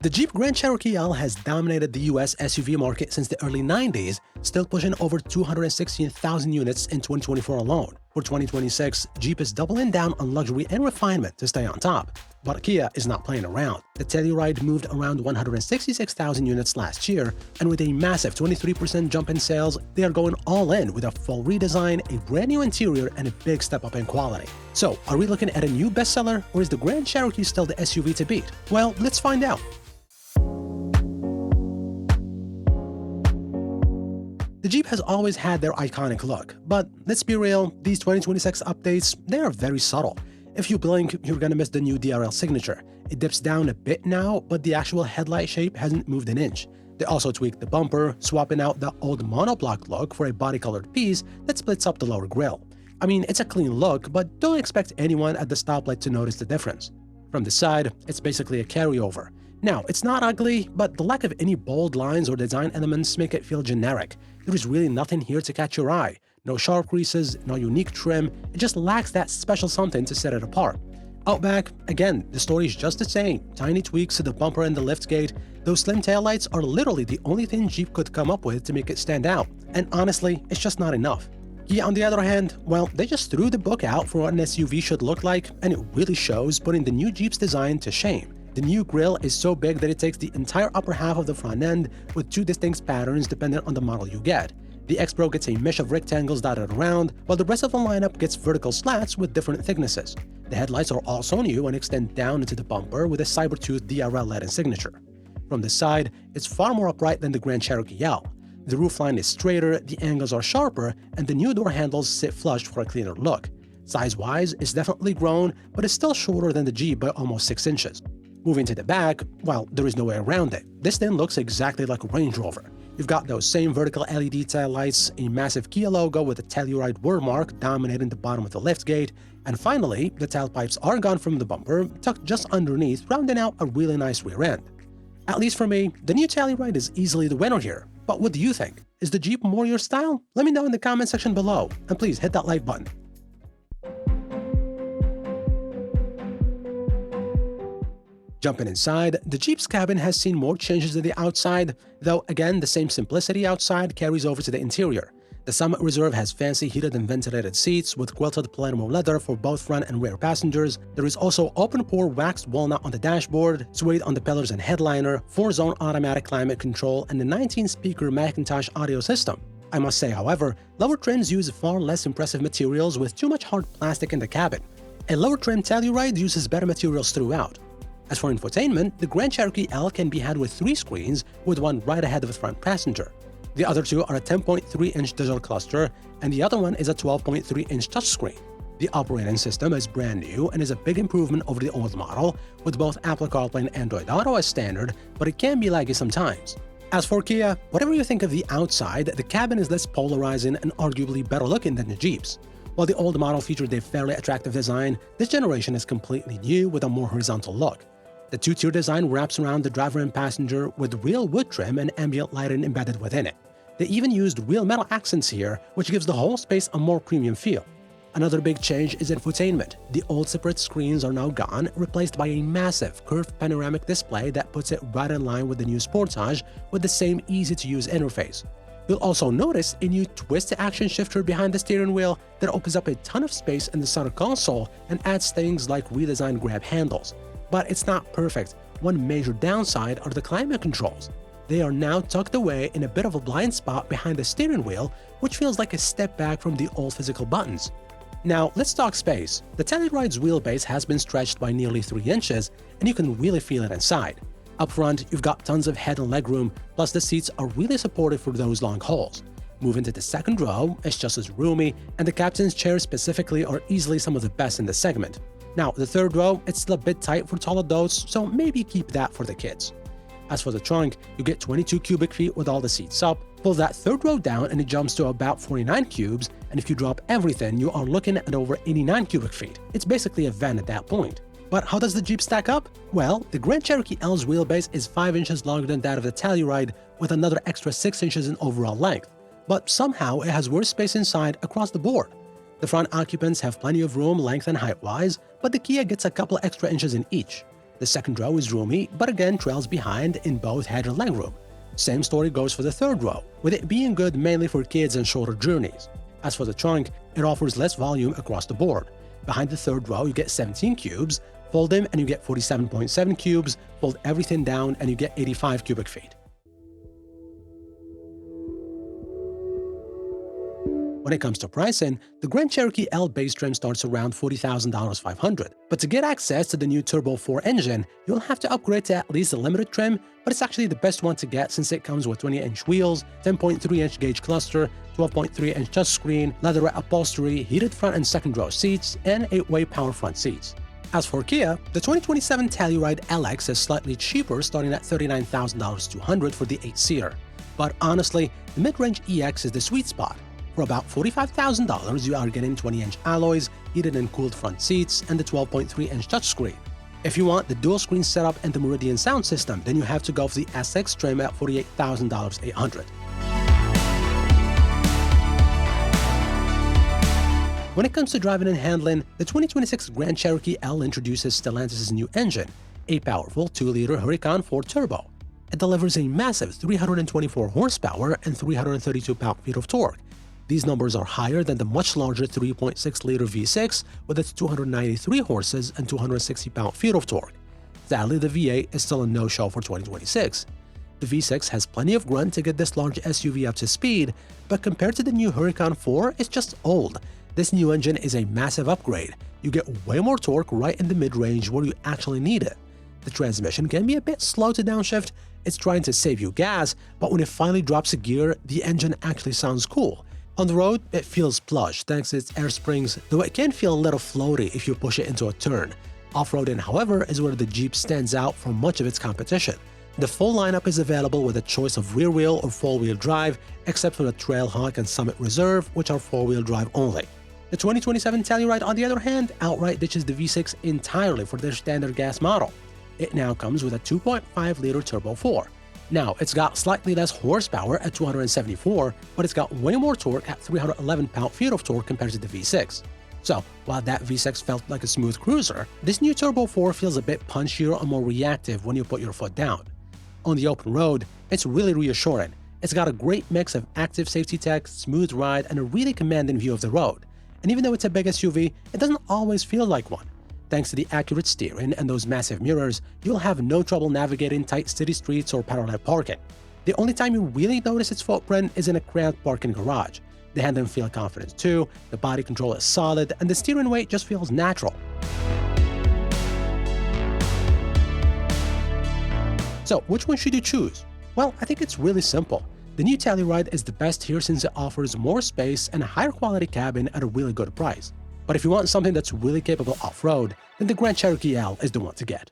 The Jeep Grand Cherokee L has dominated the US SUV market since the early 90s, still pushing over 216,000 units in 2024 alone. For 2026, Jeep is doubling down on luxury and refinement to stay on top. But Kia is not playing around. The Telluride moved around 166,000 units last year, and with a massive 23% jump in sales, they are going all in with a full redesign, a brand new interior, and a big step up in quality. So, are we looking at a new bestseller, or is the Grand Cherokee still the SUV to beat? Well, let's find out. The Jeep has always had their iconic look, but let's be real, these 2026 updates, they are very subtle. If you blink, you're gonna miss the new DRL signature. It dips down a bit now, but the actual headlight shape hasn't moved an inch. They also tweaked the bumper, swapping out the old monoblock look for a body-colored piece that splits up the lower grille. I mean, it's a clean look, but don't expect anyone at the stoplight to notice the difference. From the side, it's basically a carryover. Now, it's not ugly, but the lack of any bold lines or design elements make it feel generic. There is really nothing here to catch your eye. No sharp creases, no unique trim, it just lacks that special something to set it apart. Out back, again, the story is just the same. Tiny tweaks to the bumper and the liftgate. Those slim taillights are literally the only thing Jeep could come up with to make it stand out. And honestly, it's just not enough. Kia, on the other hand, well, they just threw the book out for what an SUV should look like, and it really shows, putting the new Jeep's design to shame. The new grille is so big that it takes the entire upper half of the front end with two distinct patterns dependent on the model you get. The X-Pro gets a mesh of rectangles dotted around, while the rest of the lineup gets vertical slats with different thicknesses. The headlights are also new and extend down into the bumper with a Cybertooth DRL LED signature. From the side, it's far more upright than the Grand Cherokee L. The roofline is straighter, the angles are sharper, and the new door handles sit flush for a cleaner look. Size-wise, it's definitely grown, but it's still shorter than the Jeep by almost 6 inches. Moving to the back, well, there is no way around it. This thing looks exactly like a Range Rover. You've got those same vertical LED taillights, a massive Kia logo with a Telluride word mark dominating the bottom of the liftgate, and finally, the tailpipes are gone from the bumper, tucked just underneath, rounding out a really nice rear end. At least for me, the new Telluride is easily the winner here. But what do you think? Is the Jeep more your style? Let me know in the comment section below, and please hit that like button. Jumping inside, the Jeep's cabin has seen more changes than the outside, though again the same simplicity outside carries over to the interior. The Summit Reserve has fancy heated and ventilated seats with quilted Palermo leather for both front and rear passengers. There is also open-pore waxed walnut on the dashboard, suede on the pillars and headliner, 4-zone automatic climate control, and the 19-speaker Macintosh audio system. I must say, however, lower trims use far less impressive materials with too much hard plastic in the cabin. A lower-trim Telluride uses better materials throughout. As for infotainment, the Grand Cherokee L can be had with 3 screens, with one right ahead of the front passenger. The other 2 are a 10.3-inch digital cluster, and the other one is a 12.3-inch touchscreen. The operating system is brand new and is a big improvement over the old model, with both Apple CarPlay and Android Auto as standard, but it can be laggy sometimes. As for Kia, whatever you think of the outside, the cabin is less polarizing and arguably better looking than the Jeep's. While the old model featured a fairly attractive design, this generation is completely new with a more horizontal look. The 2-tier design wraps around the driver and passenger with real wood trim and ambient lighting embedded within it. They even used real metal accents here, which gives the whole space a more premium feel. Another big change is infotainment. The old separate screens are now gone, replaced by a massive curved panoramic display that puts it right in line with the new Sportage with the same easy-to-use interface. You'll also notice a new twist-to-action shifter behind the steering wheel that opens up a ton of space in the center console and adds things like redesigned grab handles. But it's not perfect. One major downside are the climate controls. They are now tucked away in a bit of a blind spot behind the steering wheel, which feels like a step back from the old physical buttons. Now, let's talk space. The Telluride's wheelbase has been stretched by nearly 3 inches, and you can really feel it inside. Up front, you've got tons of head and legroom, plus the seats are really supportive for those long hauls. Moving to the second row, it's just as roomy, and the captain's chairs specifically are easily some of the best in the segment. Now, the third row, it's still a bit tight for tall adults, so maybe keep that for the kids. As for the trunk, you get 22 cubic feet with all the seats up. Pull that third row down and it jumps to about 49 cubes, and if you drop everything, you are looking at over 89 cubic feet. It's basically a van at that point. But how does the Jeep stack up? Well, the Grand Cherokee L's wheelbase is 5 inches longer than that of the Telluride, with another extra 6 inches in overall length. But somehow it has worse space inside across the board. The front occupants have plenty of room length and height-wise, but the Kia gets a couple extra inches in each. The second row is roomy, but again trails behind in both head and legroom. Same story goes for the third row, with it being good mainly for kids and shorter journeys. As for the trunk, it offers less volume across the board. Behind the third row, you get 17 cubes, fold them and you get 47.7 cubes, fold everything down and you get 85 cubic feet. When it comes to pricing, the Grand Cherokee L base trim starts around $40,500. But to get access to the new Turbo 4 engine, you'll have to upgrade to at least the limited trim, but it's actually the best one to get since it comes with 20-inch wheels, 10.3-inch gauge cluster, 12.3-inch touchscreen, leatherette upholstery, heated front and second row seats, and 8-way power front seats. As for Kia, the 2027 Telluride LX is slightly cheaper, starting at $39,200 for the 8-seater. But honestly, the mid-range EX is the sweet spot. For about $45,000, you are getting 20-inch alloys, heated and cooled front seats, and the 12.3-inch touchscreen. If you want the dual-screen setup and the Meridian sound system, then you have to go for the SX trim at $48,800. When it comes to driving and handling, the 2026 Grand Cherokee L introduces Stellantis' new engine, a powerful 2-liter Huracan 4 Turbo. It delivers a massive 324 horsepower and 332 pound-feet of torque. These numbers are higher than the much larger 3.6-liter V6 with its 293 horses and 260 pound-feet of torque. Sadly, the V8 is still a no-show for 2026. The V6 has plenty of grunt to get this large SUV up to speed, but compared to the new Huracan 4, it's just old. This new engine is a massive upgrade. You get way more torque right in the mid-range where you actually need it. The transmission can be a bit slow to downshift. It's trying to save you gas, but when it finally drops a gear, the engine actually sounds cool. On the road, it feels plush thanks to its air springs, though it can feel a little floaty if you push it into a turn. Off-roading, however, is where the Jeep stands out from much of its competition. The full lineup is available with a choice of rear-wheel or four-wheel drive, except for the Trailhawk and Summit Reserve, which are four-wheel drive only. The 2027 Telluride, on the other hand, outright ditches the V6 entirely for their standard gas model. It now comes with a 2.5-liter Turbo 4. Now, it's got slightly less horsepower at 274, but it's got way more torque at 311 pound-feet of torque compared to the V6. So, while that V6 felt like a smooth cruiser, this new Turbo 4 feels a bit punchier and more reactive when you put your foot down. On the open road, it's really reassuring. It's got a great mix of active safety tech, smooth ride, and a really commanding view of the road. And even though it's a big SUV, it doesn't always feel like one. Thanks to the accurate steering and those massive mirrors, you'll have no trouble navigating tight city streets or parallel parking. The only time you really notice its footprint is in a cramped parking garage. The handling feels confident too, the body control is solid, and the steering weight just feels natural. So, which one should you choose? Well, I think it's really simple. The new Telluride is the best here since it offers more space and a higher quality cabin at a really good price. But if you want something that's really capable off-road, then the Grand Cherokee L is the one to get.